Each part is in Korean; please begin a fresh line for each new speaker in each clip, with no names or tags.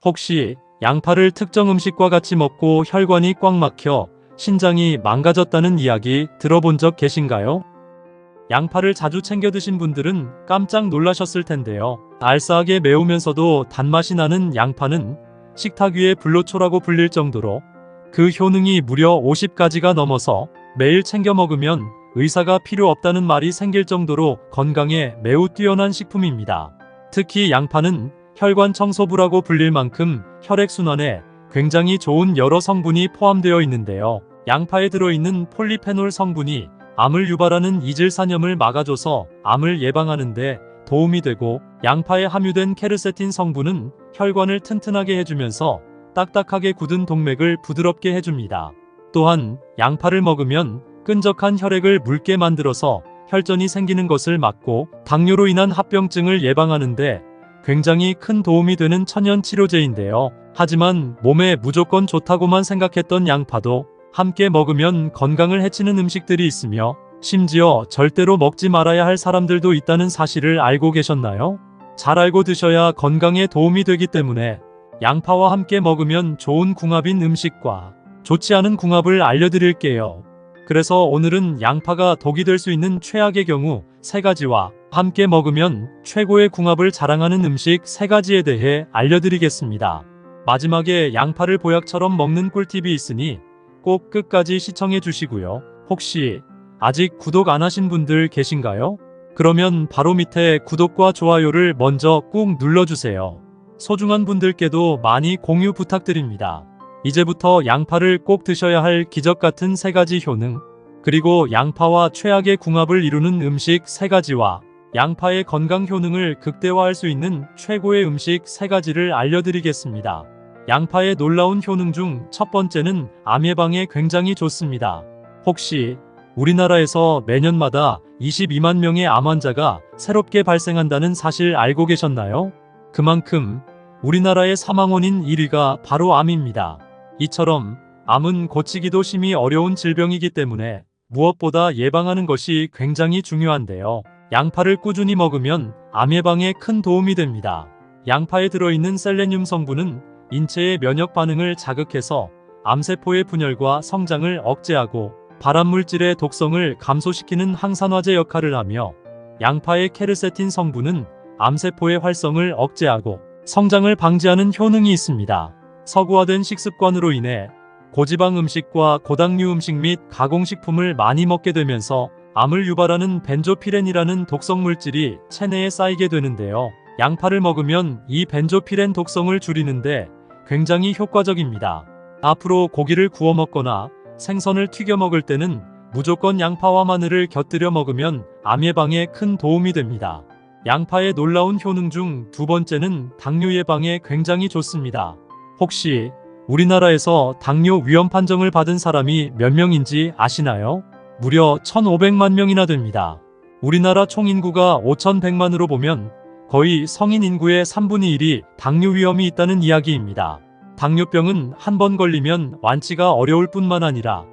혹시 양파를 특정 음식과 같이 먹고 혈관이 꽉 막혀 신장이 망가졌다는 이야기 들어본 적 계신가요? 양파를 자주 챙겨 드신 분들은 깜짝 놀라셨을 텐데요. 알싸하게 매우면서도 단맛이 나는 양파는 식탁 위의 불로초라고 불릴 정도로 그 효능이 무려 50가지가 넘어서 매일 챙겨 먹으면 의사가 필요 없다는 말이 생길 정도로 건강에 매우 뛰어난 식품입니다. 특히 양파는 혈관 청소부라고 불릴 만큼 혈액순환에 굉장히 좋은 여러 성분이 포함되어 있는데요. 양파에 들어있는 폴리페놀 성분이 암을 유발하는 이질산염을 막아줘서 암을 예방하는 데 도움이 되고, 양파에 함유된 케르세틴 성분은 혈관을 튼튼하게 해주면서 딱딱하게 굳은 동맥을 부드럽게 해줍니다. 또한 양파를 먹으면 끈적한 혈액을 묽게 만들어서 혈전이 생기는 것을 막고 당뇨로 인한 합병증을 예방하는 데 굉장히 큰 도움이 되는 천연 치료제인데요. 하지만 몸에 무조건 좋다고만 생각했던 양파도 함께 먹으면 건강을 해치는 음식들이 있으며, 심지어 절대로 먹지 말아야 할 사람들도 있다는 사실을 알고 계셨나요? 잘 알고 드셔야 건강에 도움이 되기 때문에 양파와 함께 먹으면 좋은 궁합인 음식과 좋지 않은 궁합을 알려드릴게요. 그래서 오늘은 양파가 독이 될 수 있는 최악의 경우 3가지와 함께 먹으면 최고의 궁합을 자랑하는 음식 3가지에 대해 알려드리겠습니다. 마지막에 양파를 보약처럼 먹는 꿀팁이 있으니 꼭 끝까지 시청해 주시고요. 혹시 아직 구독 안 하신 분들 계신가요? 그러면 바로 밑에 구독과 좋아요를 먼저 꾹 눌러주세요. 소중한 분들께도 많이 공유 부탁드립니다. 이제부터 양파를 꼭 드셔야 할 기적같은 3가지 효능, 그리고 양파와 최악의 궁합을 이루는 음식 3가지와 양파의 건강 효능을 극대화할 수 있는 최고의 음식 3가지를 알려드리겠습니다. 양파의 놀라운 효능 중 첫 번째는 암 예방에 굉장히 좋습니다. 혹시 우리나라에서 매년마다 22만 명의 암 환자가 새롭게 발생한다는 사실 알고 계셨나요? 그만큼 우리나라의 사망 원인 1위가 바로 암입니다. 이처럼 암은 고치기도 심히 어려운 질병이기 때문에 무엇보다 예방하는 것이 굉장히 중요한데요. 양파를 꾸준히 먹으면 암 예방에 큰 도움이 됩니다. 양파에 들어있는 셀레늄 성분은 인체의 면역 반응을 자극해서 암세포의 분열과 성장을 억제하고 발암물질의 독성을 감소시키는 항산화제 역할을 하며, 양파의 케르세틴 성분은 암세포의 활성을 억제하고 성장을 방지하는 효능이 있습니다. 서구화된 식습관으로 인해 고지방 음식과 고당류 음식 및 가공식품을 많이 먹게 되면서 암을 유발하는 벤조피렌이라는 독성물질이 체내에 쌓이게 되는데요. 양파를 먹으면 이 벤조피렌 독성을 줄이는데 굉장히 효과적입니다. 앞으로 고기를 구워 먹거나 생선을 튀겨 먹을 때는 무조건 양파와 마늘을 곁들여 먹으면 암 예방에 큰 도움이 됩니다. 양파의 놀라운 효능 중 2번째는 당뇨 예방에 굉장히 좋습니다. 혹시 우리나라에서 당뇨 위험 판정을 받은 사람이 몇 명인지 아시나요? 무려 1,500만 명이나 됩니다. 우리나라 총인구가 5,100만으로 보면 거의 성인 인구의 3분의 1이 당뇨 위험이 있다는 이야기입니다. 당뇨병은 한 번 걸리면 완치가 어려울 뿐만 아니라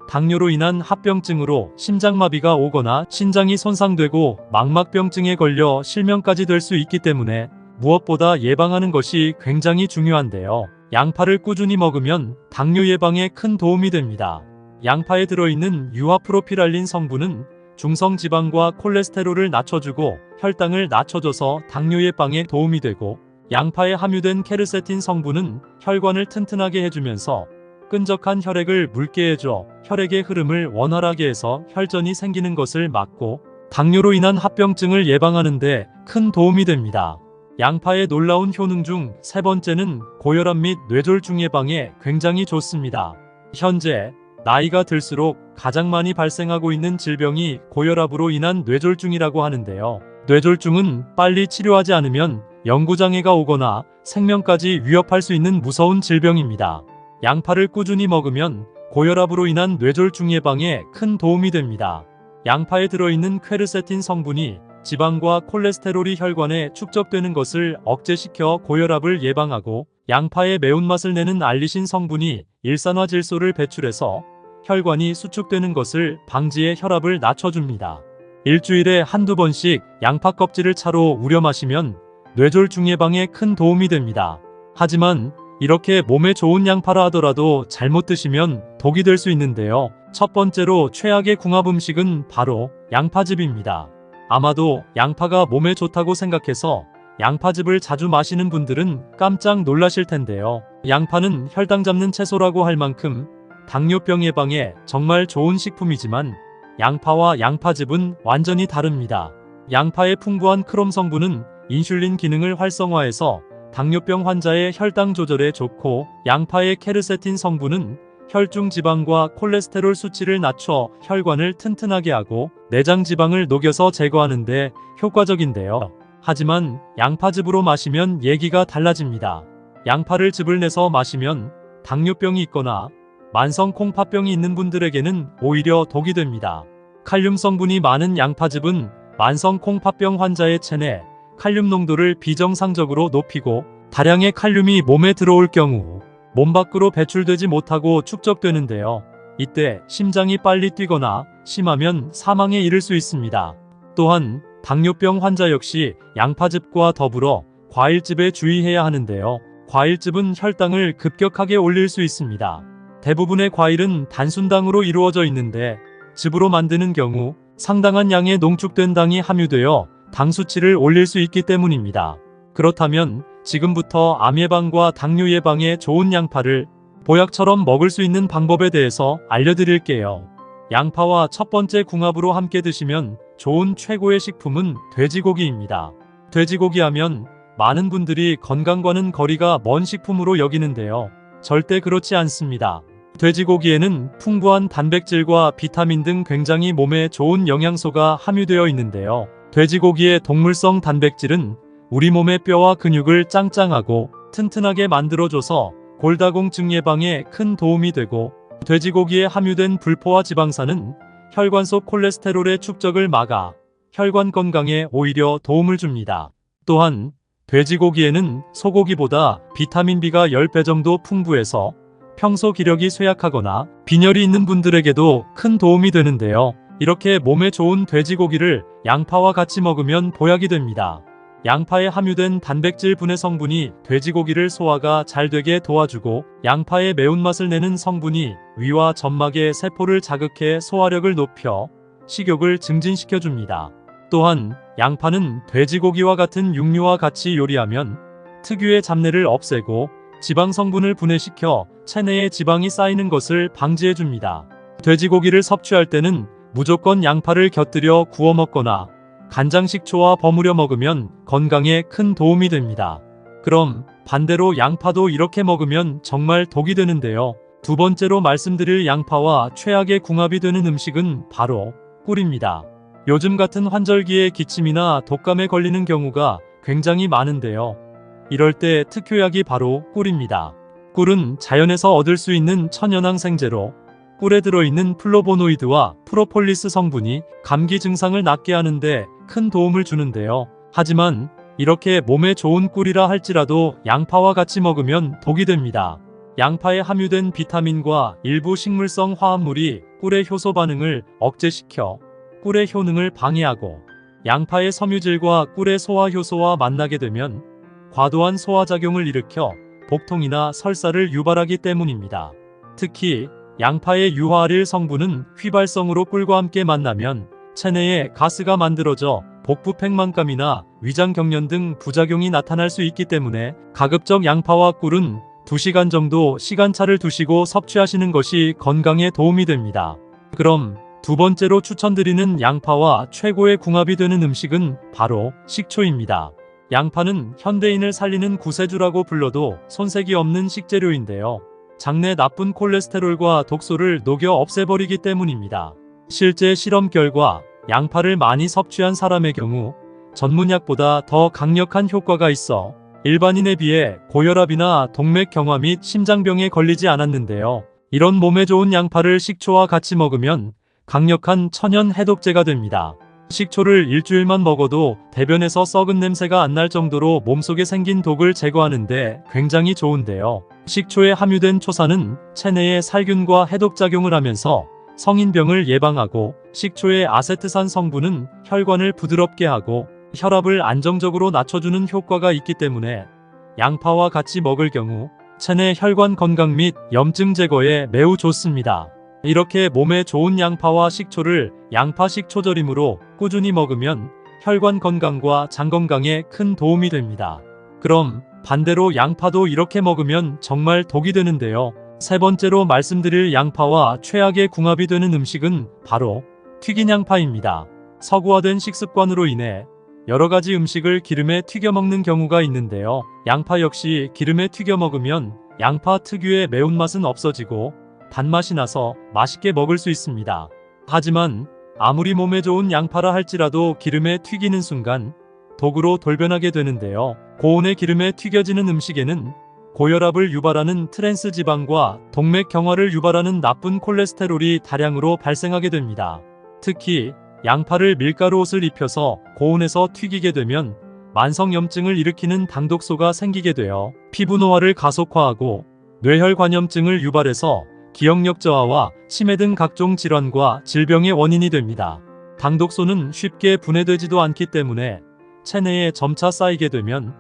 당뇨로 인한 합병증으로 심장마비가 오거나 신장이 손상되고 망막병증에 걸려 실명까지 될 수 있기 때문에 무엇보다 예방하는 것이 굉장히 중요한데요. 양파를 꾸준히 먹으면 당뇨 예방에 큰 도움이 됩니다. 양파에 들어있는 유화프로피랄린 성분은 중성지방과 콜레스테롤을 낮춰주고 혈당을 낮춰줘서 당뇨 예방에 도움이 되고, 양파에 함유된 케르세틴 성분은 혈관을 튼튼하게 해주면서 끈적한 혈액을 묽게 해줘 혈액의 흐름을 원활하게 해서 혈전이 생기는 것을 막고 당뇨로 인한 합병증을 예방하는 데 큰 도움이 됩니다. 양파의 놀라운 효능 중 3번째는 고혈압 및 뇌졸중 예방에 굉장히 좋습니다. 현재 나이가 들수록 가장 많이 발생하고 있는 질병이 고혈압으로 인한 뇌졸중이라고 하는데요. 뇌졸중은 빨리 치료하지 않으면 영구장애가 오거나 생명까지 위협할 수 있는 무서운 질병입니다. 양파를 꾸준히 먹으면 고혈압으로 인한 뇌졸중 예방에 큰 도움이 됩니다. 양파에 들어있는 퀘르세틴 성분이 지방과 콜레스테롤이 혈관에 축적되는 것을 억제시켜 고혈압을 예방하고, 양파의 매운맛을 내는 알리신 성분이 일산화질소를 배출해서 혈관이 수축되는 것을 방지해 혈압을 낮춰줍니다. 일주일에 한두 번씩 양파 껍질을 차로 우려 마시면 뇌졸중 예방에 큰 도움이 됩니다. 하지만 이렇게 몸에 좋은 양파라 하더라도 잘못 드시면 독이 될 수 있는데요. 첫 번째로 최악의 궁합 음식은 바로 양파즙입니다. 아마도 양파가 몸에 좋다고 생각해서 양파즙을 자주 마시는 분들은 깜짝 놀라실 텐데요. 양파는 혈당 잡는 채소라고 할 만큼 당뇨병 예방에 정말 좋은 식품이지만 양파와 양파즙은 완전히 다릅니다. 양파의 풍부한 크롬 성분은 인슐린 기능을 활성화해서 당뇨병 환자의 혈당 조절에 좋고, 양파의 케르세틴 성분은 혈중 지방과 콜레스테롤 수치를 낮춰 혈관을 튼튼하게 하고 내장 지방을 녹여서 제거하는 데 효과적인데요. 하지만 양파즙으로 마시면 얘기가 달라집니다. 양파를 즙을 내서 마시면 당뇨병이 있거나 만성 콩팥병이 있는 분들에게는 오히려 독이 됩니다. 칼륨 성분이 많은 양파즙은 만성 콩팥병 환자의 체내 칼륨 농도를 비정상적으로 높이고, 다량의 칼륨이 몸에 들어올 경우 몸 밖으로 배출되지 못하고 축적되는데요. 이때 심장이 빨리 뛰거나 심하면 사망에 이를 수 있습니다. 또한 당뇨병 환자 역시 양파즙과 더불어 과일즙에 주의해야 하는데요. 과일즙은 혈당을 급격하게 올릴 수 있습니다. 대부분의 과일은 단순당으로 이루어져 있는데 즙으로 만드는 경우 상당한 양의 농축된 당이 함유되어 당 수치를 올릴 수 있기 때문입니다. 그렇다면 지금부터 암 예방과 당뇨 예방에 좋은 양파를 보약처럼 먹을 수 있는 방법에 대해서 알려드릴게요. 양파와 첫 번째 궁합으로 함께 드시면 좋은 최고의 식품은 돼지고기입니다. 돼지고기 하면 많은 분들이 건강과는 거리가 먼 식품으로 여기는데요. 절대 그렇지 않습니다. 돼지고기에는 풍부한 단백질과 비타민 등 굉장히 몸에 좋은 영양소가 함유되어 있는데요. 돼지고기의 동물성 단백질은 우리 몸의 뼈와 근육을 짱짱하고 튼튼하게 만들어줘서 골다공증 예방에 큰 도움이 되고, 돼지고기에 함유된 불포화 지방산은 혈관 속 콜레스테롤의 축적을 막아 혈관 건강에 오히려 도움을 줍니다. 또한 돼지고기에는 소고기보다 비타민 B가 10배 정도 풍부해서 평소 기력이 쇠약하거나 빈혈이 있는 분들에게도 큰 도움이 되는데요. 이렇게 몸에 좋은 돼지고기를 양파와 같이 먹으면 보약이 됩니다. 양파에 함유된 단백질 분해 성분이 돼지고기를 소화가 잘 되게 도와주고, 양파의 매운맛을 내는 성분이 위와 점막의 세포를 자극해 소화력을 높여 식욕을 증진시켜줍니다. 또한 양파는 돼지고기와 같은 육류와 같이 요리하면 특유의 잡내를 없애고 지방 성분을 분해시켜 체내에 지방이 쌓이는 것을 방지해줍니다. 돼지고기를 섭취할 때는 무조건 양파를 곁들여 구워 먹거나 간장 식초와 버무려 먹으면 건강에 큰 도움이 됩니다. 그럼 반대로 양파도 이렇게 먹으면 정말 독이 되는데요. 두 번째로 말씀드릴 양파와 최악의 궁합이 되는 음식은 바로 꿀입니다. 요즘 같은 환절기에 기침이나 독감에 걸리는 경우가 굉장히 많은데요. 이럴 때 특효약이 바로 꿀입니다. 꿀은 자연에서 얻을 수 있는 천연항생제로 꿀에 들어있는 플로보노이드와 프로폴리스 성분이 감기 증상을 낫게 하는데 큰 도움을 주는데요. 하지만 이렇게 몸에 좋은 꿀이라 할지라도 양파와 같이 먹으면 독이 됩니다. 양파에 함유된 비타민과 일부 식물성 화합물이 꿀의 효소 반응을 억제시켜 꿀의 효능을 방해하고, 양파의 섬유질과 꿀의 소화 효소와 만나게 되면 과도한 소화작용을 일으켜 복통이나 설사를 유발하기 때문입니다. 특히 양파의 유화아릴 성분은 휘발성으로 꿀과 함께 만나면 체내에 가스가 만들어져 복부 팽만감이나 위장 경련 등 부작용이 나타날 수 있기 때문에 가급적 양파와 꿀은 2시간 정도 시간차를 두시고 섭취하시는 것이 건강에 도움이 됩니다. 그럼 두 번째로 추천드리는 양파와 최고의 궁합이 되는 음식은 바로 식초입니다. 양파는 현대인을 살리는 구세주라고 불러도 손색이 없는 식재료인데요. 장내 나쁜 콜레스테롤과 독소를 녹여 없애버리기 때문입니다. 실제 실험 결과 양파를 많이 섭취한 사람의 경우 전문약보다 더 강력한 효과가 있어 일반인에 비해 고혈압이나 동맥경화 및 심장병에 걸리지 않았는데요. 이런 몸에 좋은 양파를 식초와 같이 먹으면 강력한 천연 해독제가 됩니다. 식초를 일주일만 먹어도 대변에서 썩은 냄새가 안 날 정도로 몸속에 생긴 독을 제거하는데 굉장히 좋은데요. 식초에 함유된 초산은 체내의 살균과 해독작용을 하면서 성인병을 예방하고, 식초의 아세트산 성분은 혈관을 부드럽게 하고 혈압을 안정적으로 낮춰주는 효과가 있기 때문에 양파와 같이 먹을 경우 체내 혈관 건강 및 염증 제거에 매우 좋습니다. 이렇게 몸에 좋은 양파와 식초를 양파 식초절임으로 꾸준히 먹으면 혈관 건강과 장 건강에 큰 도움이 됩니다. 그럼 반대로 양파도 이렇게 먹으면 정말 독이 되는데요. 세 번째로 말씀드릴 양파와 최악의 궁합이 되는 음식은 바로 튀긴 양파입니다. 서구화된 식습관으로 인해 여러 가지 음식을 기름에 튀겨 먹는 경우가 있는데요. 양파 역시 기름에 튀겨 먹으면 양파 특유의 매운맛은 없어지고 단맛이 나서 맛있게 먹을 수 있습니다. 하지만 아무리 몸에 좋은 양파라 할지라도 기름에 튀기는 순간 독으로 돌변하게 되는데요. 고온의 기름에 튀겨지는 음식에는 고혈압을 유발하는 트랜스 지방과 동맥 경화를 유발하는 나쁜 콜레스테롤이 다량으로 발생하게 됩니다. 특히 양파를 밀가루 옷을 입혀서 고온에서 튀기게 되면 만성염증을 일으키는 당독소가 생기게 되어 피부 노화를 가속화하고 뇌혈관염증을 유발해서 기억력 저하와 치매 등 각종 질환과 질병의 원인이 됩니다. 당독소는 쉽게 분해되지도 않기 때문에 체내에 점차 쌓이게 되면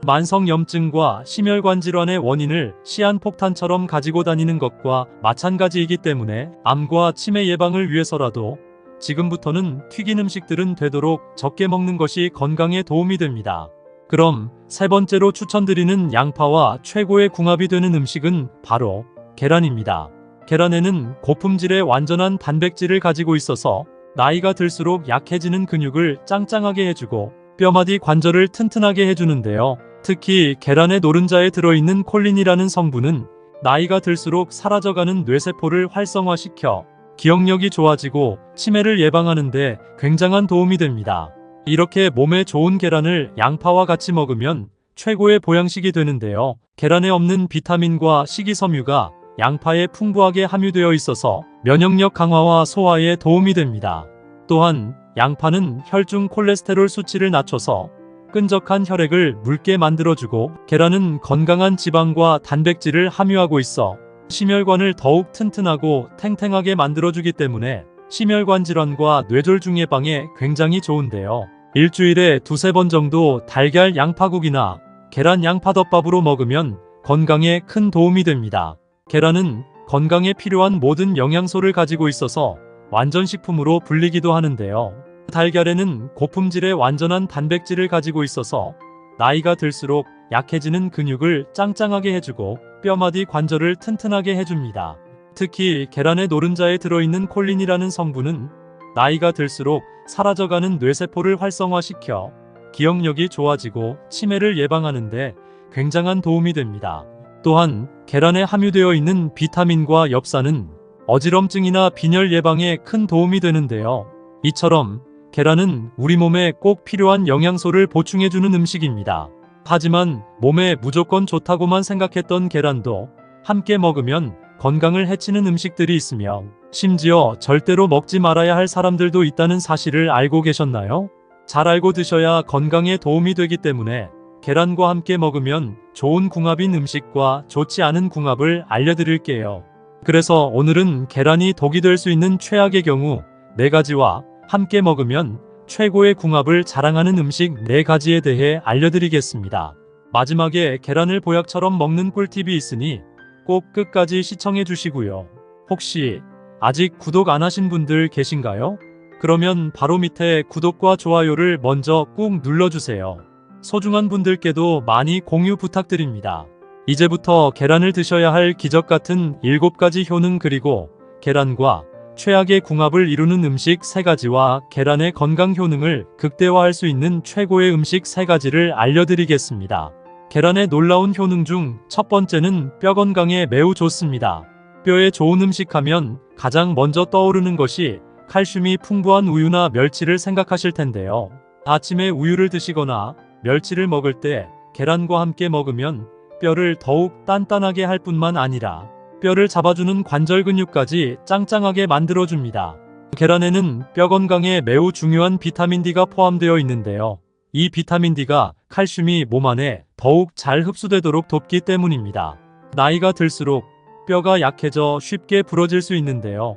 만성염증과 심혈관 질환의 원인을 시한폭탄처럼 가지고 다니는 것과 마찬가지이기 때문에 암과 치매 예방을 위해서라도 지금부터는 튀긴 음식들은 되도록 적게 먹는 것이 건강에 도움이 됩니다. 그럼 세 번째로 추천드리는 양파와 최고의 궁합이 되는 음식은 바로 계란입니다. 계란에는 고품질의 완전한 단백질을 가지고 있어서 나이가 들수록 약해지는 근육을 짱짱하게 해주고 뼈마디 관절을 튼튼하게 해주는데요. 특히 계란의 노른자에 들어있는 콜린이라는 성분은 나이가 들수록 사라져가는 뇌세포를 활성화시켜 기억력이 좋아지고 치매를 예방하는 데 굉장한 도움이 됩니다. 이렇게 몸에 좋은 계란을 양파와 같이 먹으면 최고의 보양식이 되는데요. 계란에 없는 비타민과 식이섬유가 양파에 풍부하게 함유되어 있어서 면역력 강화와 소화에 도움이 됩니다. 또한 양파는 혈중 콜레스테롤 수치를 낮춰서 끈적한 혈액을 묽게 만들어주고 계란은 건강한 지방과 단백질을 함유하고 있어 심혈관을 더욱 튼튼하고 탱탱하게 만들어주기 때문에 심혈관 질환과 뇌졸중 예방에 굉장히 좋은데요. 일주일에 두세 번 정도 달걀 양파국이나 계란 양파덮밥으로 먹으면 건강에 큰 도움이 됩니다. 계란은 건강에 필요한 모든 영양소를 가지고 있어서 완전식품으로 불리기도 하는데요. 달걀에는 고품질의 완전한 단백질을 가지고 있어서 나이가 들수록 약해지는 근육을 짱짱하게 해주고 뼈마디 관절을 튼튼하게 해줍니다. 특히 계란의 노른자에 들어있는 콜린이라는 성분은 나이가 들수록 사라져가는 뇌세포를 활성화시켜 기억력이 좋아지고 치매를 예방하는 데 굉장한 도움이 됩니다. 또한 계란에 함유되어 있는 비타민과 엽산은 어지럼증이나 빈혈 예방에 큰 도움이 되는데요. 이처럼 계란은 우리 몸에 꼭 필요한 영양소를 보충해주는 음식입니다. 하지만 몸에 무조건 좋다고만 생각했던 계란도 함께 먹으면 건강을 해치는 음식들이 있으며 심지어 절대로 먹지 말아야 할 사람들도 있다는 사실을 알고 계셨나요? 잘 알고 드셔야 건강에 도움이 되기 때문에 계란과 함께 먹으면 좋은 궁합인 음식과 좋지 않은 궁합을 알려드릴게요. 그래서 오늘은 계란이 독이 될 수 있는 최악의 경우 4가지와 함께 먹으면 최고의 궁합을 자랑하는 음식 4가지에 대해 알려드리겠습니다. 마지막에 계란을 보약처럼 먹는 꿀팁이 있으니 꼭 끝까지 시청해 주시고요. 혹시 아직 구독 안 하신 분들 계신가요? 그러면 바로 밑에 구독과 좋아요를 먼저 꾹 눌러주세요. 소중한 분들께도 많이 공유 부탁드립니다. 이제부터 계란을 드셔야 할 기적같은 7가지 효능 그리고 계란과 최악의 궁합을 이루는 음식 3가지와 계란의 건강 효능을 극대화할 수 있는 최고의 음식 3가지를 알려드리겠습니다. 계란의 놀라운 효능 중 첫 번째는 뼈 건강에 매우 좋습니다. 뼈에 좋은 음식 하면 가장 먼저 떠오르는 것이 칼슘이 풍부한 우유나 멸치를 생각하실 텐데요. 아침에 우유를 드시거나 멸치를 먹을 때 계란과 함께 먹으면 뼈를 더욱 단단하게 할 뿐만 아니라 뼈를 잡아주는 관절 근육까지 짱짱하게 만들어줍니다. 계란에는 뼈 건강에 매우 중요한 비타민 D가 포함되어 있는데요. 이 비타민 D가 칼슘이 몸 안에 더욱 잘 흡수되도록 돕기 때문입니다. 나이가 들수록 뼈가 약해져 쉽게 부러질 수 있는데요.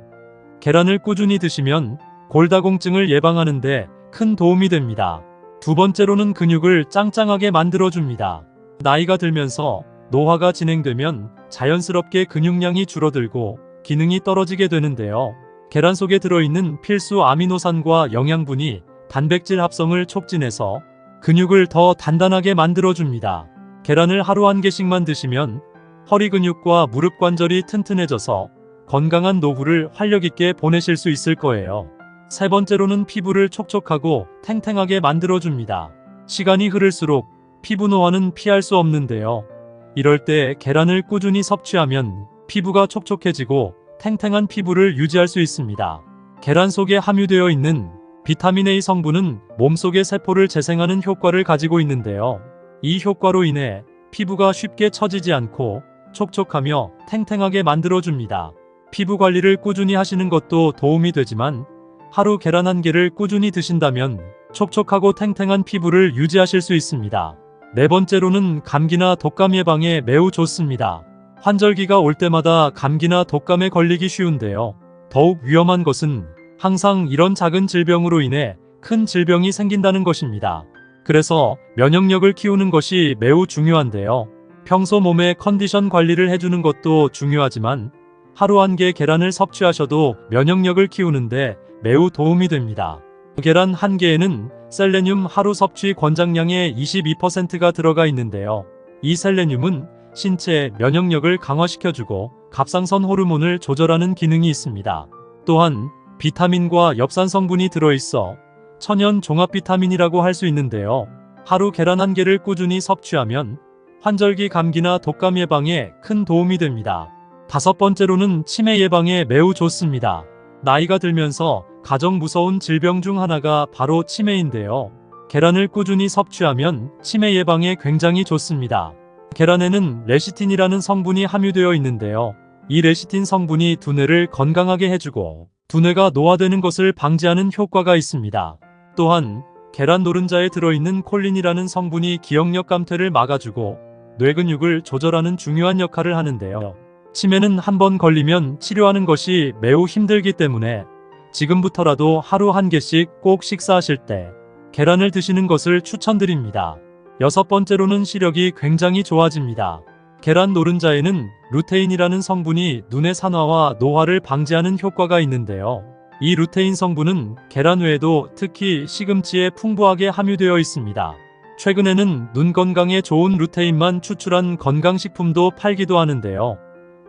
계란을 꾸준히 드시면 골다공증을 예방하는 데 큰 도움이 됩니다. 두 번째로는 근육을 짱짱하게 만들어줍니다. 나이가 들면서 노화가 진행되면 자연스럽게 근육량이 줄어들고 기능이 떨어지게 되는데요. 계란 속에 들어있는 필수 아미노산과 영양분이 단백질 합성을 촉진해서 근육을 더 단단하게 만들어줍니다. 계란을 하루 한 개씩만 드시면 허리 근육과 무릎 관절이 튼튼해져서 건강한 노후를 활력 있게 보내실 수 있을 거예요. 세 번째로는 피부를 촉촉하고 탱탱하게 만들어줍니다. 시간이 흐를수록 피부 노화는 피할 수 없는데요. 이럴 때 계란을 꾸준히 섭취하면 피부가 촉촉해지고 탱탱한 피부를 유지할 수 있습니다. 계란 속에 함유되어 있는 비타민 A 성분은 몸속의 세포를 재생하는 효과를 가지고 있는데요. 이 효과로 인해 피부가 쉽게 처지지 않고 촉촉하며 탱탱하게 만들어줍니다. 피부 관리를 꾸준히 하시는 것도 도움이 되지만 하루 계란 한 개를 꾸준히 드신다면 촉촉하고 탱탱한 피부를 유지하실 수 있습니다. 네 번째로는 감기나 독감 예방에 매우 좋습니다. 환절기가 올 때마다 감기나 독감에 걸리기 쉬운데요. 더욱 위험한 것은 항상 이런 작은 질병으로 인해 큰 질병이 생긴다는 것입니다. 그래서 면역력을 키우는 것이 매우 중요한데요. 평소 몸의 컨디션 관리를 해주는 것도 중요하지만 하루 한 개 계란을 섭취하셔도 면역력을 키우는데 매우 도움이 됩니다. 계란 한 개에는 셀레늄 하루 섭취 권장량의 22%가 들어가 있는데요. 이 셀레늄은 신체의 면역력을 강화시켜주고 갑상선 호르몬을 조절하는 기능이 있습니다. 또한 비타민과 엽산 성분이 들어있어 천연 종합 비타민이라고 할 수 있는데요. 하루 계란 한 개를 꾸준히 섭취하면 환절기 감기나 독감 예방에 큰 도움이 됩니다. 다섯 번째로는 치매 예방에 매우 좋습니다. 나이가 들면서 가장 무서운 질병 중 하나가 바로 치매인데요. 계란을 꾸준히 섭취하면 치매 예방에 굉장히 좋습니다. 계란에는 레시틴이라는 성분이 함유되어 있는데요. 이 레시틴 성분이 두뇌를 건강하게 해주고 두뇌가 노화되는 것을 방지하는 효과가 있습니다. 또한 계란 노른자에 들어있는 콜린이라는 성분이 기억력 감퇴를 막아주고 뇌 근육을 조절하는 중요한 역할을 하는데요. 치매는 한번 걸리면 치료하는 것이 매우 힘들기 때문에 지금부터라도 하루 한 개씩 꼭 식사하실 때 계란을 드시는 것을 추천드립니다. 여섯 번째로는 시력이 굉장히 좋아집니다. 계란 노른자에는 루테인이라는 성분이 눈의 산화와 노화를 방지하는 효과가 있는데요. 이 루테인 성분은 계란 외에도 특히 시금치에 풍부하게 함유되어 있습니다. 최근에는 눈 건강에 좋은 루테인만 추출한 건강식품도 팔기도 하는데요.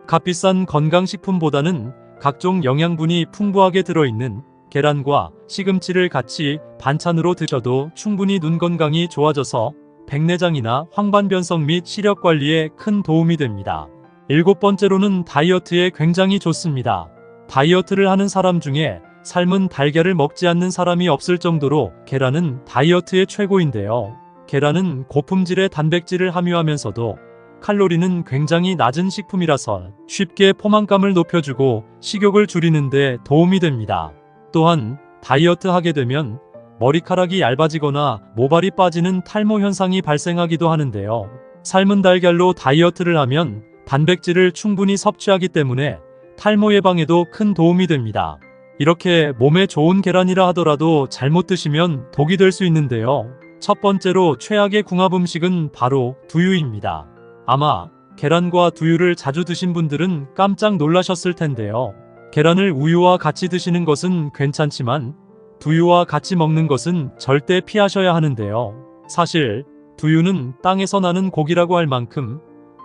값비싼 건강식품보다는 각종 영양분이 풍부하게 들어있는 계란과 시금치를 같이 반찬으로 드셔도 충분히 눈 건강이 좋아져서 백내장이나 황반변성 및 시력 관리에 큰 도움이 됩니다. 일곱 번째로는 다이어트에 굉장히 좋습니다. 다이어트를 하는 사람 중에 삶은 달걀을 먹지 않는 사람이 없을 정도로 계란은 다이어트의 최고인데요. 계란은 고품질의 단백질을 함유하면서도 칼로리는 굉장히 낮은 식품이라서 쉽게 포만감을 높여주고 식욕을 줄이는 데 도움이 됩니다. 또한 다이어트 하게 되면 머리카락이 얇아지거나 모발이 빠지는 탈모 현상이 발생하기도 하는데요. 삶은 달걀로 다이어트를 하면 단백질을 충분히 섭취하기 때문에 탈모 예방에도 큰 도움이 됩니다. 이렇게 몸에 좋은 계란이라 하더라도 잘못 드시면 독이 될 수 있는데요. 첫 번째로 최악의 궁합 음식은 바로 두유입니다. 아마 계란과 두유를 자주 드신 분들은 깜짝 놀라셨을 텐데요. 계란을 우유와 같이 드시는 것은 괜찮지만 두유와 같이 먹는 것은 절대 피하셔야 하는데요. 사실 두유는 땅에서 나는 고기라고 할 만큼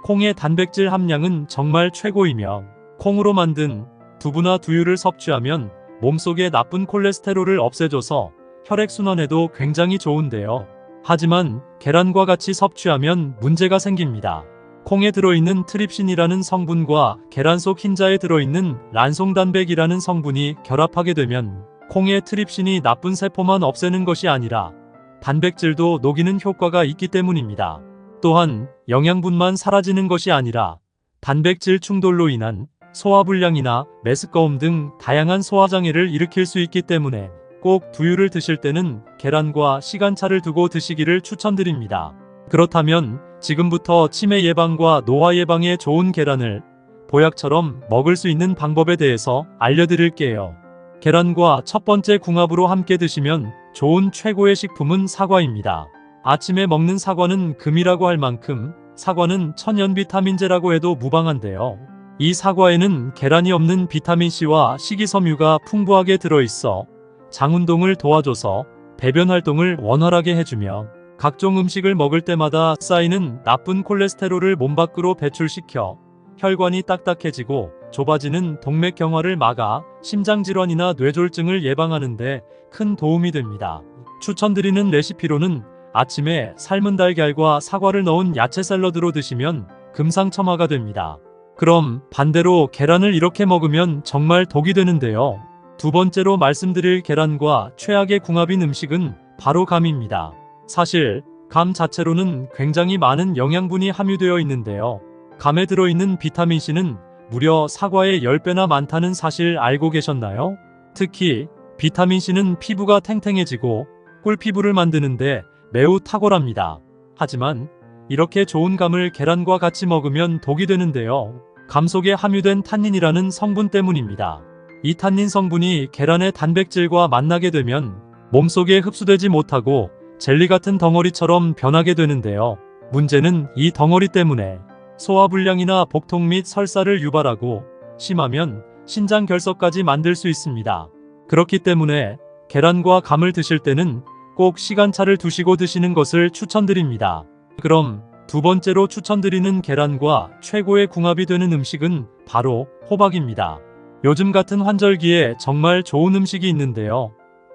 콩의 단백질 함량은 정말 최고이며 콩으로 만든 두부나 두유를 섭취하면 몸속의 나쁜 콜레스테롤을 없애줘서 혈액순환에도 굉장히 좋은데요. 하지만 계란과 같이 섭취하면 문제가 생깁니다. 콩에 들어있는 트립신이라는 성분과 계란 속 흰자에 들어있는 란송단백이라는 성분이 결합하게 되면 콩의 트립신이 나쁜 세포만 없애는 것이 아니라 단백질도 녹이는 효과가 있기 때문입니다. 또한 영양분만 사라지는 것이 아니라 단백질 충돌로 인한 소화불량이나 메스꺼움 등 다양한 소화장애를 일으킬 수 있기 때문에 꼭 두유를 드실 때는 계란과 시간차를 두고 드시기를 추천드립니다. 그렇다면 지금부터 치매 예방과 노화 예방에 좋은 계란을 보약처럼 먹을 수 있는 방법에 대해서 알려드릴게요. 계란과 첫 번째 궁합으로 함께 드시면 좋은 최고의 식품은 사과입니다. 아침에 먹는 사과는 금이라고 할 만큼 사과는 천연 비타민제라고 해도 무방한데요. 이 사과에는 계란이 없는 비타민C와 식이섬유가 풍부하게 들어있어 장운동을 도와줘서 배변 활동을 원활하게 해주며 각종 음식을 먹을 때마다 쌓이는 나쁜 콜레스테롤을 몸 밖으로 배출시켜 혈관이 딱딱해지고 좁아지는 동맥경화를 막아 심장질환이나 뇌졸중을 예방하는 데 큰 도움이 됩니다. 추천드리는 레시피로는 아침에 삶은 달걀과 사과를 넣은 야채 샐러드로 드시면 금상첨화가 됩니다. 그럼 반대로 계란을 이렇게 먹으면 정말 독이 되는데요. 두 번째로 말씀드릴 계란과 최악의 궁합인 음식은 바로 감입니다. 사실 감 자체로는 굉장히 많은 영양분이 함유되어 있는데요. 감에 들어있는 비타민C는 무려 사과의 10배나 많다는 사실 알고 계셨나요? 특히 비타민C는 피부가 탱탱해지고 꿀피부를 만드는데 매우 탁월합니다. 하지만 이렇게 좋은 감을 계란과 같이 먹으면 독이 되는데요. 감 속에 함유된 탄닌이라는 성분 때문입니다. 이 탄닌 성분이 계란의 단백질과 만나게 되면 몸속에 흡수되지 못하고 젤리 같은 덩어리처럼 변하게 되는데요. 문제는 이 덩어리 때문에 소화불량이나 복통 및 설사를 유발하고 심하면 신장 결석까지 만들 수 있습니다. 그렇기 때문에 계란과 감을 드실 때는 꼭 시간차를 두시고 드시는 것을 추천드립니다. 그럼 두 번째로 추천드리는 계란과 최고의 궁합이 되는 음식은 바로 호박입니다. 요즘 같은 환절기에 정말 좋은 음식이 있는데요.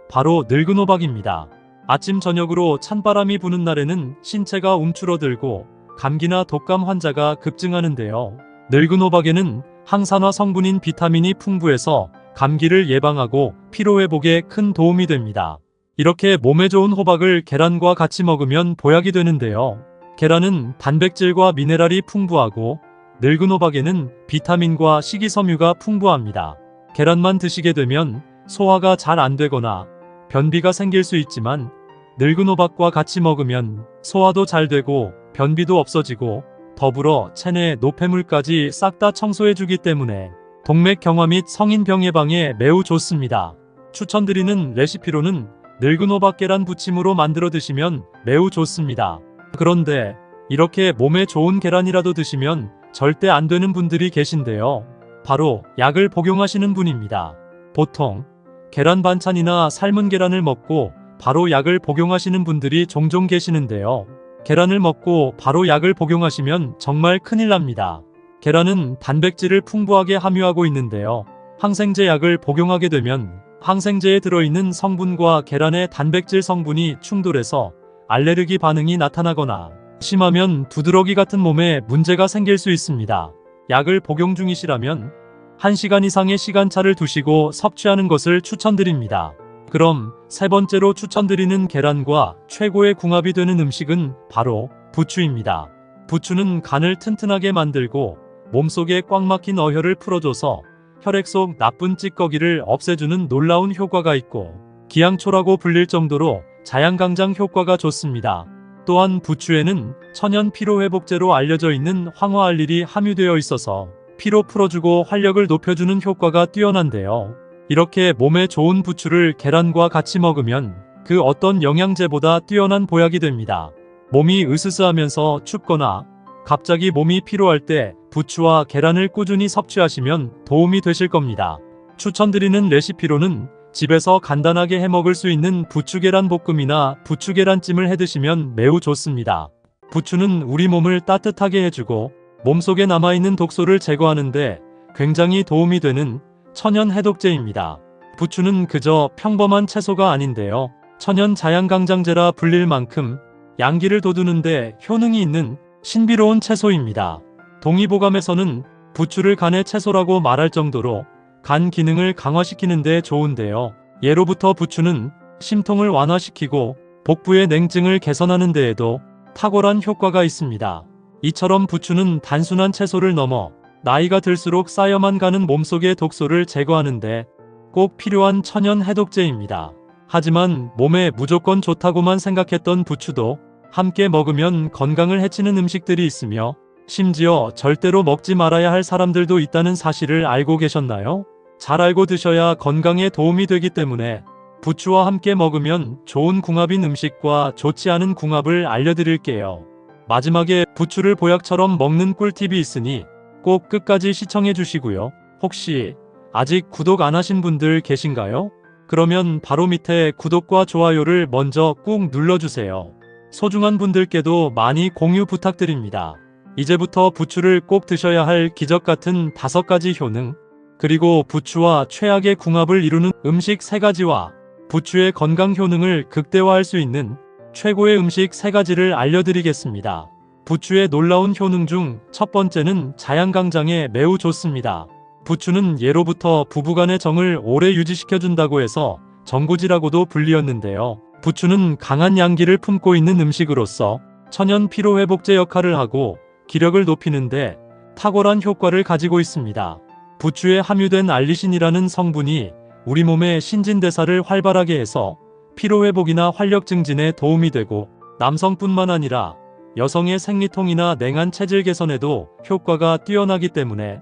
바로 늙은 호박입니다. 아침 저녁으로 찬바람이 부는 날에는 신체가 움츠러들고 감기나 독감 환자가 급증하는데요. 늙은 호박에는 항산화 성분인 비타민이 풍부해서 감기를 예방하고 피로회복에 큰 도움이 됩니다. 이렇게 몸에 좋은 호박을 계란과 같이 먹으면 보약이 되는데요. 계란은 단백질과 미네랄이 풍부하고 늙은 호박에는 비타민과 식이섬유가 풍부합니다. 계란만 드시게 되면 소화가 잘 안 되거나 변비가 생길 수 있지만 늙은 호박과 같이 먹으면 소화도 잘 되고 변비도 없어지고 더불어 체내 노폐물까지 싹 다 청소해주기 때문에 동맥경화 및 성인병 예방에 매우 좋습니다. 추천드리는 레시피로는 늙은 호박 계란 부침으로 만들어 드시면 매우 좋습니다. 그런데 이렇게 몸에 좋은 계란이라도 드시면 절대 안 되는 분들이 계신데요. 바로 약을 복용하시는 분입니다. 보통 계란 반찬이나 삶은 계란을 먹고 바로 약을 복용하시는 분들이 종종 계시는데요. 계란을 먹고 바로 약을 복용하시면 정말 큰일 납니다. 계란은 단백질을 풍부하게 함유하고 있는데요. 항생제 약을 복용하게 되면 항생제에 들어있는 성분과 계란의 단백질 성분이 충돌해서 알레르기 반응이 나타나거나 심하면 두드러기 같은 몸에 문제가 생길 수 있습니다. 약을 복용 중이시라면 1시간 이상의 시간차를 두시고 섭취하는 것을 추천드립니다. 그럼 세 번째로 추천드리는 계란과 최고의 궁합이 되는 음식은 바로 부추입니다. 부추는 간을 튼튼하게 만들고 몸속에 꽉 막힌 어혈을 풀어줘서 혈액 속 나쁜 찌꺼기를 없애주는 놀라운 효과가 있고 기양초라고 불릴 정도로 자양강장 효과가 좋습니다. 또한 부추에는 천연 피로회복제로 알려져 있는 황화알릴이 함유되어 있어서 피로 풀어주고 활력을 높여주는 효과가 뛰어난데요. 이렇게 몸에 좋은 부추를 계란과 같이 먹으면 그 어떤 영양제보다 뛰어난 보약이 됩니다. 몸이 으스스하면서 춥거나 갑자기 몸이 피로할 때 부추와 계란을 꾸준히 섭취하시면 도움이 되실 겁니다. 추천드리는 레시피로는 집에서 간단하게 해먹을 수 있는 부추계란 볶음이나 부추계란찜을 해드시면 매우 좋습니다. 부추는 우리 몸을 따뜻하게 해주고 몸속에 남아있는 독소를 제거하는데 굉장히 도움이 되는 천연 해독제입니다. 부추는 그저 평범한 채소가 아닌데요. 천연 자양강장제라 불릴 만큼 양기를 돋우는데 효능이 있는 신비로운 채소입니다. 동의보감에서는 부추를 간의 채소라고 말할 정도로 간 기능을 강화시키는 데 좋은데요. 예로부터 부추는 심통을 완화시키고 복부의 냉증을 개선하는 데에도 탁월한 효과가 있습니다. 이처럼 부추는 단순한 채소를 넘어 나이가 들수록 쌓여만 가는 몸속의 독소를 제거하는데 꼭 필요한 천연 해독제입니다. 하지만 몸에 무조건 좋다고만 생각했던 부추도 함께 먹으면 건강을 해치는 음식들이 있으며 심지어 절대로 먹지 말아야 할 사람들도 있다는 사실을 알고 계셨나요? 잘 알고 드셔야 건강에 도움이 되기 때문에 부추와 함께 먹으면 좋은 궁합인 음식과 좋지 않은 궁합을 알려드릴게요. 마지막에 부추를 보약처럼 먹는 꿀팁이 있으니 꼭 끝까지 시청해 주시고요. 혹시 아직 구독 안 하신 분들 계신가요? 그러면 바로 밑에 구독과 좋아요를 먼저 꾹 눌러주세요. 소중한 분들께도 많이 공유 부탁드립니다. 이제부터 부추를 꼭 드셔야 할 기적 같은 5가지 효능, 그리고 부추와 최악의 궁합을 이루는 음식 3가지와 부추의 건강 효능을 극대화할 수 있는 최고의 음식 3가지를 알려드리겠습니다. 부추의 놀라운 효능 중 첫 번째는 자양강장에 매우 좋습니다. 부추는 예로부터 부부간의 정을 오래 유지시켜준다고 해서 정구지라고도 불리었는데요. 부추는 강한 양기를 품고 있는 음식으로서 천연 피로회복제 역할을 하고 기력을 높이는데 탁월한 효과를 가지고 있습니다. 부추에 함유된 알리신이라는 성분이 우리 몸의 신진대사를 활발하게 해서 피로회복이나 활력 증진에 도움이 되고 남성뿐만 아니라 여성의 생리통이나 냉한 체질 개선에도 효과가 뛰어나기 때문에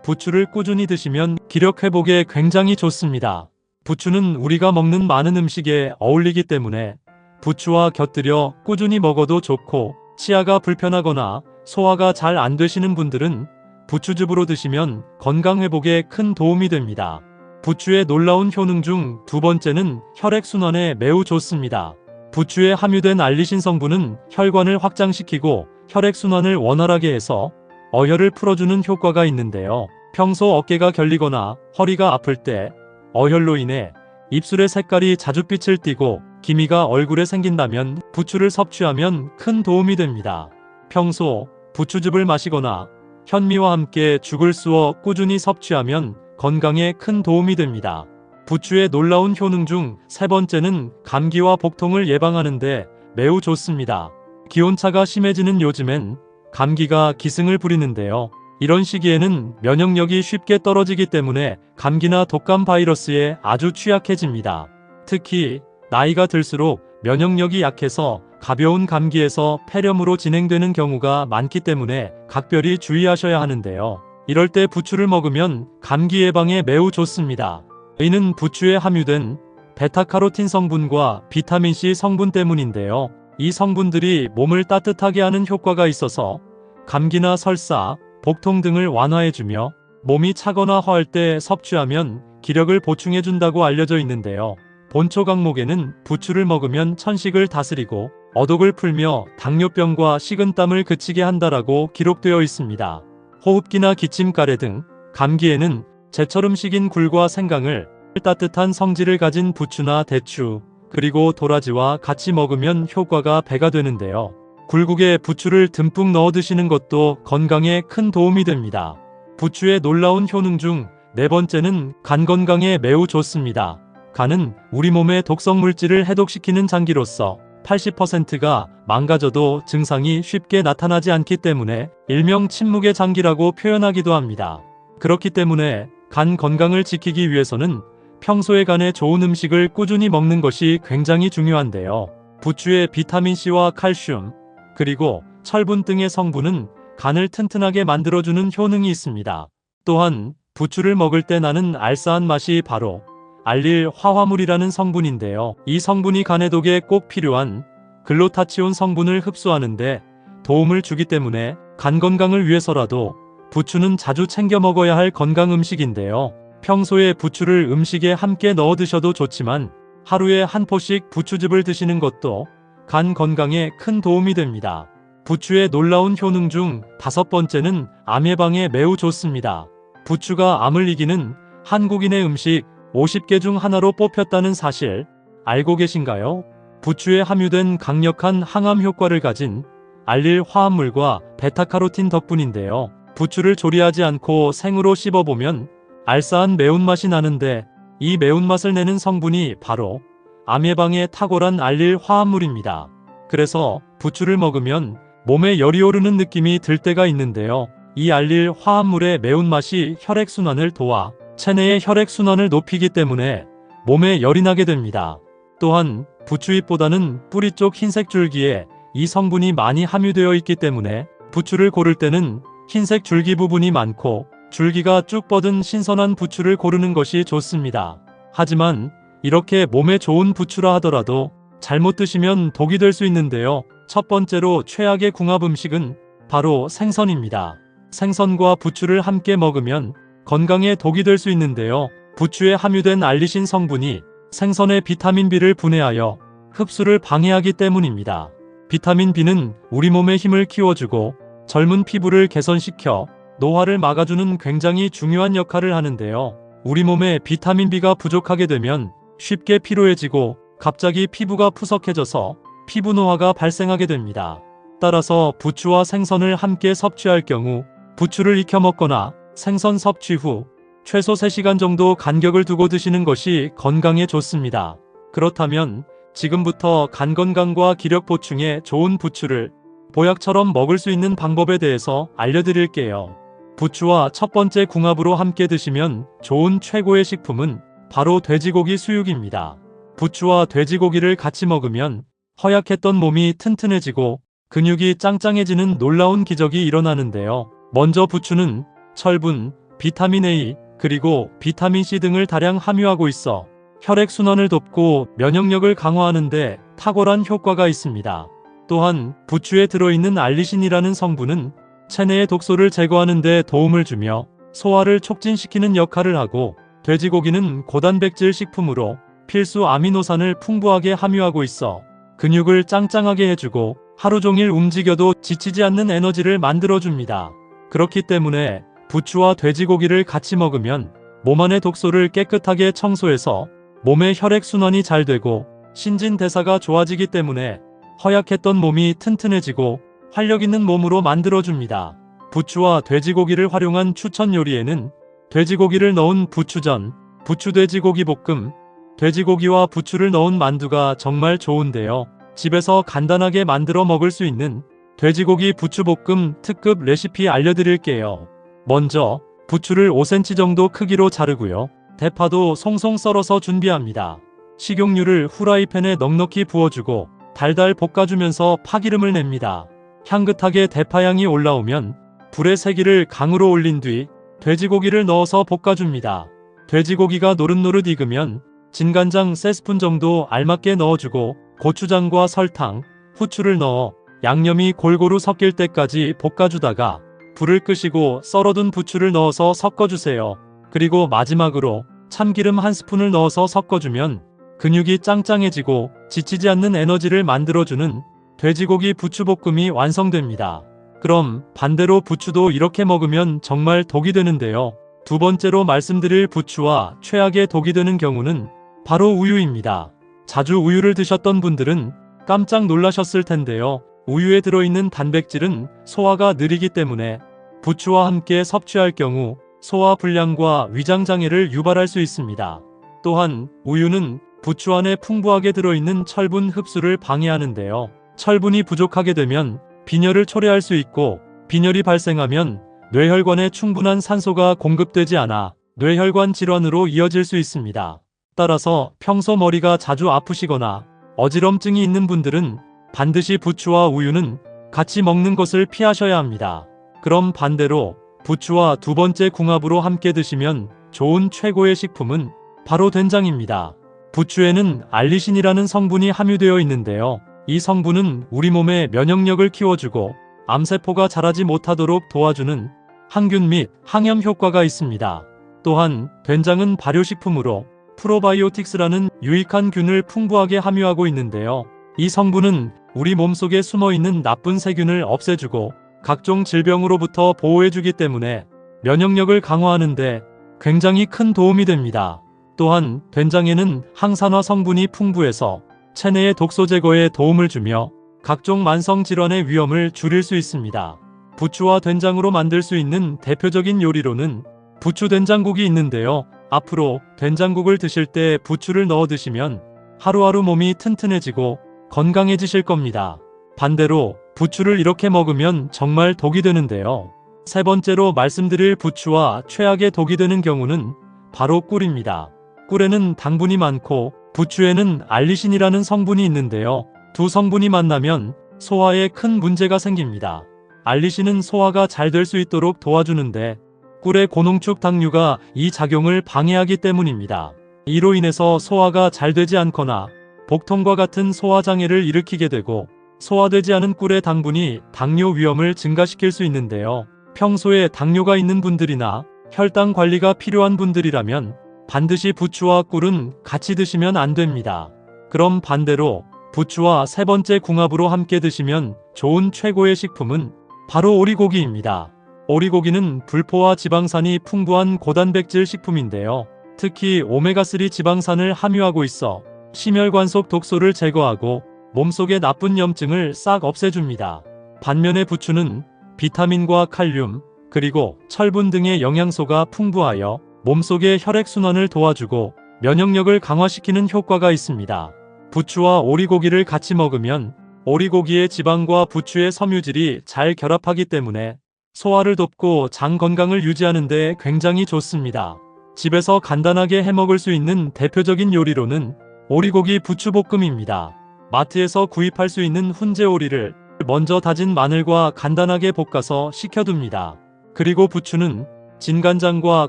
부추를 꾸준히 드시면 기력 회복에 굉장히 좋습니다. 부추는 우리가 먹는 많은 음식에 어울리기 때문에 부추와 곁들여 꾸준히 먹어도 좋고, 치아가 불편하거나 소화가 잘 안 되시는 분들은 부추즙으로 드시면 건강 회복에 큰 도움이 됩니다. 부추의 놀라운 효능 중 2번째는 혈액순환에 매우 좋습니다. 부추에 함유된 알리신 성분은 혈관을 확장시키고 혈액순환을 원활하게 해서 어혈을 풀어주는 효과가 있는데요. 평소 어깨가 결리거나 허리가 아플 때 어혈로 인해 입술의 색깔이 자줏빛을 띠고 기미가 얼굴에 생긴다면 부추를 섭취하면 큰 도움이 됩니다. 평소 부추즙을 마시거나 현미와 함께 죽을 쑤어 꾸준히 섭취하면 건강에 큰 도움이 됩니다. 부추의 놀라운 효능 중 3번째는 감기와 복통을 예방하는데 매우 좋습니다. 기온차가 심해지는 요즘엔 감기가 기승을 부리는데요. 이런 시기에는 면역력이 쉽게 떨어지기 때문에 감기나 독감 바이러스에 아주 취약해집니다. 특히 나이가 들수록 면역력이 약해서 가벼운 감기에서 폐렴으로 진행되는 경우가 많기 때문에 각별히 주의하셔야 하는데요. 이럴 때 부추를 먹으면 감기 예방에 매우 좋습니다. 이는 부추에 함유된 베타카로틴 성분과 비타민C 성분 때문인데요. 이 성분들이 몸을 따뜻하게 하는 효과가 있어서 감기나 설사, 복통 등을 완화해주며 몸이 차거나 허할 때 섭취하면 기력을 보충해준다고 알려져 있는데요. 본초 강목에는 부추를 먹으면 천식을 다스리고 어독을 풀며 당뇨병과 식은땀을 그치게 한다라고 기록되어 있습니다. 호흡기나 기침, 가래 등 감기에는 제철 음식인 굴과 생강을 따뜻한 성질을 가진 부추나 대추, 그리고 도라지와 같이 먹으면 효과가 배가 되는데요. 굴국에 부추를 듬뿍 넣어 드시는 것도 건강에 큰 도움이 됩니다. 부추의 놀라운 효능 중 4번째는 간 건강에 매우 좋습니다. 간은 우리 몸의 독성 물질을 해독시키는 장기로서 80%가 망가져도 증상이 쉽게 나타나지 않기 때문에 일명 침묵의 장기라고 표현하기도 합니다. 그렇기 때문에 간 건강을 지키기 위해서는 평소에 간에 좋은 음식을 꾸준히 먹는 것이 굉장히 중요한데요. 부추의 비타민C와 칼슘, 그리고 철분 등의 성분은 간을 튼튼하게 만들어주는 효능이 있습니다. 또한 부추를 먹을 때 나는 알싸한 맛이 바로 알릴 화화물이라는 성분인데요. 이 성분이 간 해독에 꼭 필요한 글루타치온 성분을 흡수하는데 도움을 주기 때문에 간 건강을 위해서라도 부추는 자주 챙겨 먹어야 할 건강 음식인데요. 평소에 부추를 음식에 함께 넣어 드셔도 좋지만 하루에 한 포씩 부추즙을 드시는 것도 간 건강에 큰 도움이 됩니다. 부추의 놀라운 효능 중 5번째는 암 예방에 매우 좋습니다. 부추가 암을 이기는 한국인의 음식 50개 중 하나로 뽑혔다는 사실 알고 계신가요? 부추에 함유된 강력한 항암 효과를 가진 알릴 화합물과 베타카로틴 덕분인데요. 부추를 조리하지 않고 생으로 씹어보면 알싸한 매운맛이 나는데 이 매운맛을 내는 성분이 바로 암 예방에 탁월한 알릴 화합물입니다. 그래서 부추를 먹으면 몸에 열이 오르는 느낌이 들 때가 있는데요. 이 알릴 화합물의 매운맛이 혈액순환을 도와 체내의 혈액순환을 높이기 때문에 몸에 열이 나게 됩니다. 또한 부추잎보다는 뿌리 쪽 흰색 줄기에 이 성분이 많이 함유되어 있기 때문에 부추를 고를 때는 흰색 줄기 부분이 많고 줄기가 쭉 뻗은 신선한 부추를 고르는 것이 좋습니다. 하지만 이렇게 몸에 좋은 부추라 하더라도 잘못 드시면 독이 될 수 있는데요. 첫 번째로 최악의 궁합 음식은 바로 생선입니다. 생선과 부추를 함께 먹으면 건강에 독이 될 수 있는데요. 부추에 함유된 알리신 성분이 생선의 비타민 B를 분해하여 흡수를 방해하기 때문입니다. 비타민 B는 우리 몸의 힘을 키워주고 젊은 피부를 개선시켜 노화를 막아주는 굉장히 중요한 역할을 하는데요. 우리 몸에 비타민 B가 부족하게 되면 쉽게 피로해지고 갑자기 피부가 푸석해져서 피부 노화가 발생하게 됩니다. 따라서 부추와 생선을 함께 섭취할 경우 부추를 익혀 먹거나 생선 섭취 후 최소 3시간 정도 간격을 두고 드시는 것이 건강에 좋습니다. 그렇다면 지금부터 간 건강과 기력 보충에 좋은 부추를 보약처럼 먹을 수 있는 방법에 대해서 알려드릴게요. 부추와 첫 번째 궁합으로 함께 드시면 좋은 최고의 식품은 바로 돼지고기 수육입니다. 부추와 돼지고기를 같이 먹으면 허약했던 몸이 튼튼해지고 근육이 짱짱해지는 놀라운 기적이 일어나는데요. 먼저 부추는 철분, 비타민 A, 그리고 비타민 C 등을 다량 함유하고 있어 혈액순환을 돕고 면역력을 강화하는 데 탁월한 효과가 있습니다. 또한 부추에 들어있는 알리신이라는 성분은 체내의 독소를 제거하는 데 도움을 주며 소화를 촉진시키는 역할을 하고, 돼지고기는 고단백질 식품으로 필수 아미노산을 풍부하게 함유하고 있어 근육을 짱짱하게 해주고 하루 종일 움직여도 지치지 않는 에너지를 만들어줍니다. 그렇기 때문에 부추와 돼지고기를 같이 먹으면 몸 안의 독소를 깨끗하게 청소해서 몸의 혈액순환이 잘 되고 신진대사가 좋아지기 때문에 허약했던 몸이 튼튼해지고 활력 있는 몸으로 만들어줍니다. 부추와 돼지고기를 활용한 추천 요리에는 돼지고기를 넣은 부추전, 부추돼지고기 볶음, 돼지고기와 부추를 넣은 만두가 정말 좋은데요. 집에서 간단하게 만들어 먹을 수 있는 돼지고기 부추볶음 특급 레시피 알려드릴게요. 먼저 부추를 5cm 정도 크기로 자르고요. 대파도 송송 썰어서 준비합니다. 식용유를 후라이팬에 넉넉히 부어주고 달달 볶아주면서 파기름을 냅니다. 향긋하게 대파향이 올라오면 불의 세기를 강으로 올린 뒤 돼지고기를 넣어서 볶아줍니다. 돼지고기가 노릇노릇 익으면 진간장 3스푼 정도 알맞게 넣어주고 고추장과 설탕, 후추를 넣어 양념이 골고루 섞일 때까지 볶아주다가 불을 끄시고 썰어둔 부추를 넣어서 섞어주세요. 그리고 마지막으로 참기름 1스푼을 넣어서 섞어주면 근육이 짱짱해지고 지치지 않는 에너지를 만들어주는 돼지고기 부추볶음이 완성됩니다. 그럼 반대로 부추도 이렇게 먹으면 정말 독이 되는데요. 두 번째로 말씀드릴 부추와 최악의 독이 되는 경우는 바로 우유입니다. 자주 우유를 드셨던 분들은 깜짝 놀라셨을 텐데요. 우유에 들어있는 단백질은 소화가 느리기 때문에 부추와 함께 섭취할 경우 소화 불량과 위장장애를 유발할 수 있습니다. 또한 우유는 부추 안에 풍부하게 들어있는 철분 흡수를 방해하는데요. 철분이 부족하게 되면 빈혈을 초래할 수 있고, 빈혈이 발생하면 뇌혈관에 충분한 산소가 공급되지 않아 뇌혈관 질환으로 이어질 수 있습니다. 따라서 평소 머리가 자주 아프시거나 어지럼증이 있는 분들은 반드시 부추와 우유는 같이 먹는 것을 피하셔야 합니다. 그럼 반대로 부추와 두 번째 궁합으로 함께 드시면 좋은 최고의 식품은 바로 된장입니다. 부추에는 알리신이라는 성분이 함유되어 있는데요. 이 성분은 우리 몸의 면역력을 키워주고 암세포가 자라지 못하도록 도와주는 항균 및 항염 효과가 있습니다. 또한 된장은 발효식품으로 프로바이오틱스라는 유익한 균을 풍부하게 함유하고 있는데요. 이 성분은 우리 몸속에 숨어있는 나쁜 세균을 없애주고 각종 질병으로부터 보호해주기 때문에 면역력을 강화하는 데 굉장히 큰 도움이 됩니다. 또한 된장에는 항산화 성분이 풍부해서 체내의 독소 제거에 도움을 주며 각종 만성 질환의 위험을 줄일 수 있습니다. 부추와 된장으로 만들 수 있는 대표적인 요리로는 부추 된장국이 있는데요. 앞으로 된장국을 드실 때 부추를 넣어 드시면 하루하루 몸이 튼튼해지고 건강해지실 겁니다. 반대로 부추를 이렇게 먹으면 정말 독이 되는데요. 세 번째로 말씀드릴 부추와 최악의 독이 되는 경우는 바로 꿀입니다. 꿀에는 당분이 많고 부추에는 알리신이라는 성분이 있는데요. 두 성분이 만나면 소화에 큰 문제가 생깁니다. 알리신은 소화가 잘 될 수 있도록 도와주는데 꿀의 고농축 당류가 이 작용을 방해하기 때문입니다. 이로 인해서 소화가 잘 되지 않거나 복통과 같은 소화장애를 일으키게 되고 소화되지 않은 꿀의 당분이 당뇨 위험을 증가시킬 수 있는데요. 평소에 당뇨가 있는 분들이나 혈당 관리가 필요한 분들이라면 반드시 부추와 꿀은 같이 드시면 안 됩니다. 그럼 반대로 부추와 세 번째 궁합으로 함께 드시면 좋은 최고의 식품은 바로 오리고기입니다. 오리고기는 불포화 지방산이 풍부한 고단백질 식품인데요. 특히 오메가3 지방산을 함유하고 있어 심혈관 속 독소를 제거하고 몸속의 나쁜 염증을 싹 없애줍니다. 반면에 부추는 비타민과 칼륨, 그리고 철분 등의 영양소가 풍부하여 몸속의 혈액순환을 도와주고 면역력을 강화시키는 효과가 있습니다. 부추와 오리고기를 같이 먹으면 오리고기의 지방과 부추의 섬유질이 잘 결합하기 때문에 소화를 돕고 장 건강을 유지하는 데 굉장히 좋습니다. 집에서 간단하게 해먹을 수 있는 대표적인 요리로는 오리고기 부추볶음입니다. 마트에서 구입할 수 있는 훈제 오리를 먼저 다진 마늘과 간단하게 볶아서 식혀둡니다. 그리고 부추는 진간장과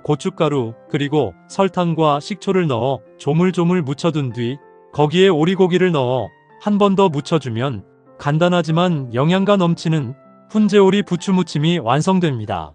고춧가루 그리고 설탕과 식초를 넣어 조물조물 묻혀둔 뒤 거기에 오리고기를 넣어 한 번 더 묻혀주면 간단하지만 영양가 넘치는 훈제오리 부추무침이 완성됩니다.